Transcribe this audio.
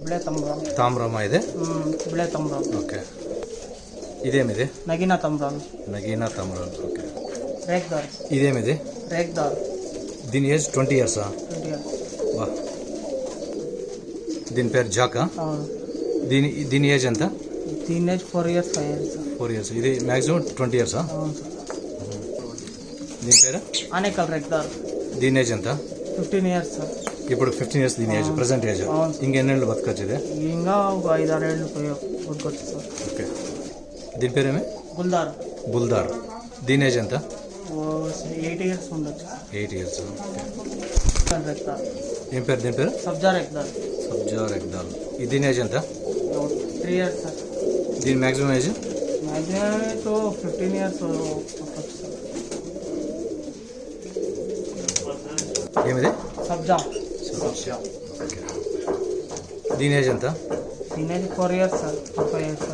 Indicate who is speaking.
Speaker 1: ಬಿಳೆ ತಾಮ್ರ.
Speaker 2: ತಾಮ್ರಮ್ಮ ಇದೆ.
Speaker 1: ಬಿಳೆ ತಾಮ್ರ.
Speaker 2: ಓಕೆ. ಇದೇನಿದೆ?
Speaker 1: నగీనా తమ్రాన్.
Speaker 2: నగీనా తమ్రాన్. ఓకే.
Speaker 1: రేక్దార్.
Speaker 2: ఇదేమిది?
Speaker 1: రేక్దార్.
Speaker 2: దీని ఏజ్ 20 years.
Speaker 1: 20 years.
Speaker 2: వా. దీని పేరు జాకా.
Speaker 1: అవును.
Speaker 2: దీని ఏజ్ ఎంత?
Speaker 1: దీని ఏజ్ 4 years 5 years.
Speaker 2: 4 years. ఇది మ్యాక్సిమం 20 years.
Speaker 1: అవును సార్.
Speaker 2: దీని పేరు?
Speaker 1: ఆనేకల్ రేక్దార్.
Speaker 2: దీని ఏజ్ ఎంత?
Speaker 1: 15 years సార్.
Speaker 2: ఇప్పుడు 15 years దీని ఏజ్, ప్రెసెంట్ ఏజ్. ఇంకెన్నేళ్ళు బతకచ్చు ఇది?
Speaker 1: ఇంకా ఒక 5-6 ఏళ్ళు బతకొచ్చు సార్.
Speaker 2: ఓకే. దీని పేరేమి?
Speaker 1: గుల్దార్.
Speaker 2: బుల్దార్. దీని ఏజ్ ఎంత?
Speaker 1: 8 years ఉండొచ్చు.
Speaker 2: 8 years.
Speaker 1: రేక్దార్.
Speaker 2: ఏం పేరు దీని పేరు?
Speaker 1: సబ్జా రేక్దార్.
Speaker 2: సబ్జా రెగ్దాల్. దీని ఏజ్ ఎంత?
Speaker 1: 3 years సార్.
Speaker 2: దీని మ్యాక్సిమం ఏజ్?
Speaker 1: మ్యాక్సిమం 15 years ఉండొచ్చు సార్.
Speaker 2: ఏమిది?
Speaker 1: సబ్జా.
Speaker 2: ఓకే. దీని ఏజ్ ఎంత?
Speaker 1: దీని age 4 years sir. 5 years sir.